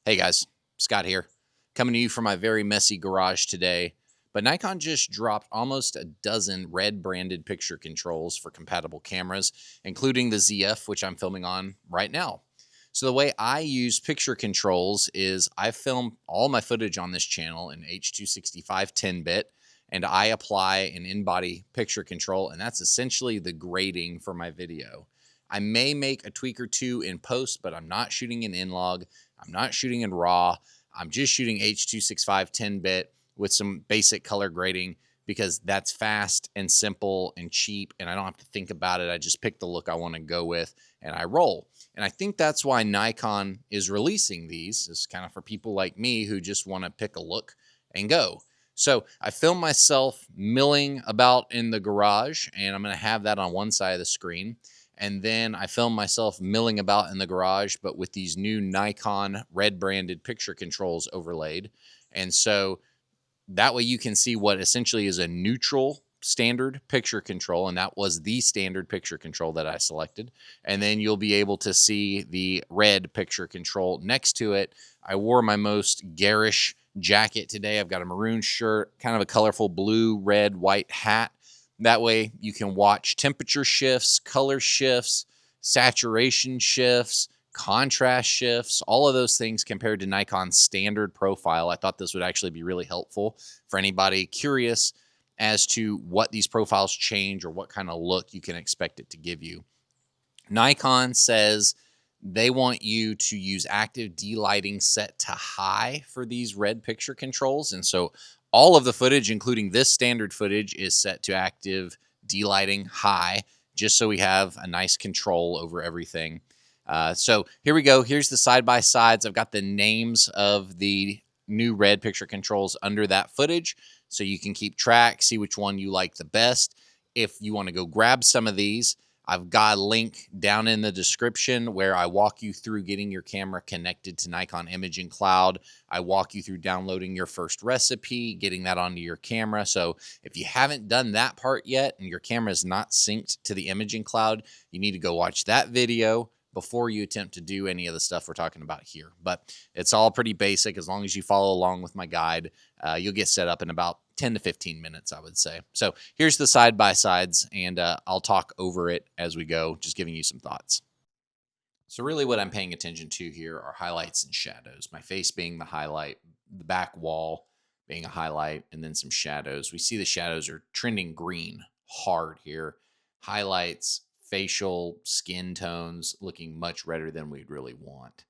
Hey guys, Scott here, coming to you from my very messy garage today. But Nikon just dropped almost a dozen red branded picture controls for compatible cameras, including the ZF, which I'm filming on right now. So the way I use picture controls is I film all my footage on this channel in H.265 10-bit, and I apply an in-body picture control, and that's essentially the grading for my video. I may make a tweak or two in post, but I'm not shooting in in-log. I'm not shooting in RAW. I'm just shooting H.265 10-bit with some basic color grading because that's fast and simple and cheap, and I don't have to think about it. I just pick the look I want to go with and I roll. And I think that's why Nikon is releasing these, is kind of for people like me who just want to pick a look and go. So I film myself milling about in the garage, and I'm going to have that on one side of the screen. And then I film myself milling about in the garage, but with these new Nikon red branded picture controls overlaid. And so that way you can see what essentially is a neutral standard picture control. And that was the standard picture control that I selected. And then you'll be able to see the red picture control next to it. I wore my most garish jacket today. I've got a maroon shirt, kind of a colorful blue, red, white hat. That way you can watch temperature shifts, color shifts, saturation shifts, contrast shifts, all of those things compared to Nikon's standard profile. I thought this would actually be really helpful for anybody curious as to what these profiles change or what kind of look you can expect it to give you. Nikon says they want you to use active D-lighting set to high for these red picture controls. And so all of the footage, including this standard footage, is set to active D-lighting high, just so we have a nice control over everything. So here we go. Here's the side-by-sides. I've got the names of the new red picture controls under that footage, so you can keep track, see which one you like the best. If you want to go grab some of these, I've got a link down in the description where I walk you through getting your camera connected to Nikon Imaging Cloud. I walk you through downloading your first recipe, getting that onto your camera. So if you haven't done that part yet and your camera is not synced to the Imaging Cloud, you need to go watch that video before you attempt to do any of the stuff we're talking about here. But it's all pretty basic. As long as you follow along with my guide, you'll get set up in about 10 to 15 minutes, I would say. So here's the side-by-sides, and I'll talk over it as we go, just giving you some thoughts. So really what I'm paying attention to here are highlights and shadows. My face being the highlight, the back wall being a highlight, and then some shadows. We see the shadows are trending green hard here. Highlights, facial, skin tones looking much redder than we'd really want.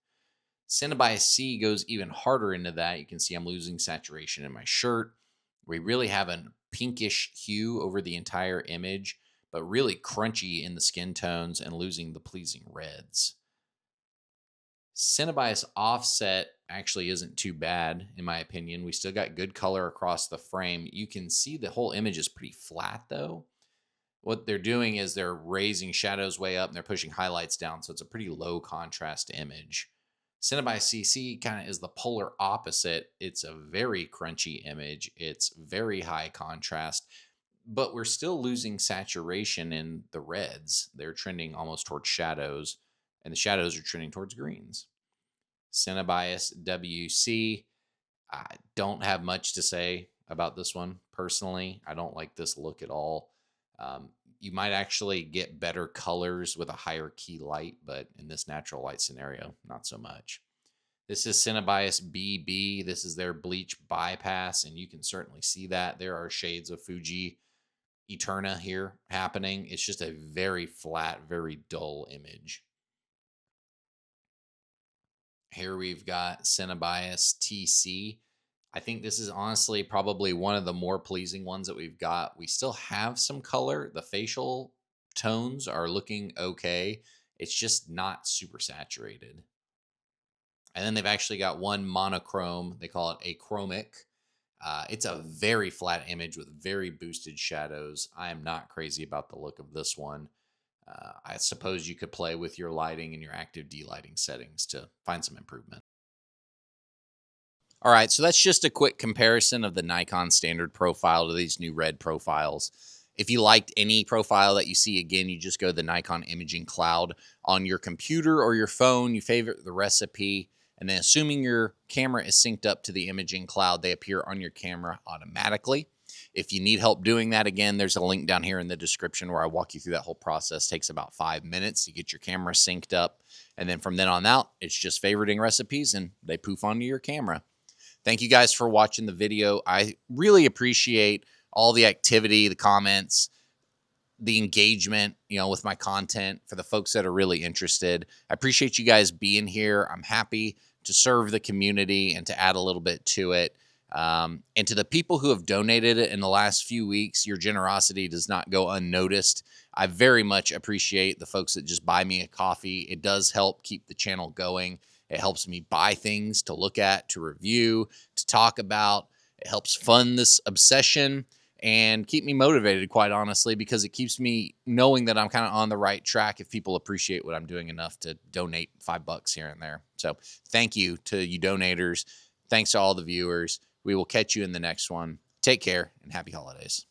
Cinebias C goes even harder into that. You can see I'm losing saturation in my shirt. We really have a pinkish hue over the entire image, but really crunchy in the skin tones and losing the pleasing reds. Cinebias offset actually isn't too bad, in my opinion. We still got good color across the frame. You can see the whole image is pretty flat, though. What they're doing is they're raising shadows way up and they're pushing highlights down, so it's a pretty low contrast image. Cinebias CC kind of is the polar opposite. It's a very crunchy image. It's very high contrast, but we're still losing saturation in the reds. They're trending almost towards shadows, and the shadows are trending towards greens. Cinebias WC, I don't have much to say about this one personally. I don't like this look at all. You might actually get better colors with a higher key light, but in this natural light scenario, not so much. This is Cinebias BB. This is their bleach bypass, and you can certainly see that. There are shades of Fuji Eterna here happening. It's just a very flat, very dull image. Here we've got Cinebias TC. I think this is honestly probably one of the more pleasing ones that we've got. We still have some color. The facial tones are looking okay. It's just not super saturated. And then they've actually got one monochrome. They call it a chromic. It's a very flat image with very boosted shadows. I am not crazy about the look of this one. I suppose you could play with your lighting and your active D-lighting settings to find some improvement. All right, so that's just a quick comparison of the Nikon standard profile to these new red profiles. If you liked any profile that you see, again, you just go to the Nikon Imaging Cloud on your computer or your phone. You favorite the recipe, And then assuming your camera is synced up to the imaging cloud, they appear on your camera automatically. If you need help doing that, again, there's a link down here in the description where I walk you through that whole process. It takes about 5 minutes to get your camera synced up. And then from then on out, it's just favoriting recipes and they poof onto your camera. Thank you guys for watching the video. I really appreciate all the activity, the comments, the engagement, with my content for the folks that are really interested. I appreciate you guys being here. I'm happy to serve the community and to add a little bit to it. And to the people who have donated it in the last few weeks, your generosity does not go unnoticed. I very much appreciate the folks that just buy me a coffee. It does help keep the channel going. It helps me buy things to look at, to review, to talk about. It helps fund this obsession and keep me motivated, quite honestly, because it keeps me knowing that I'm kind of on the right track if people appreciate what I'm doing enough to donate $5 here and there. So thank you to you donators. Thanks to all the viewers. We will catch you in the next one. Take care and happy holidays.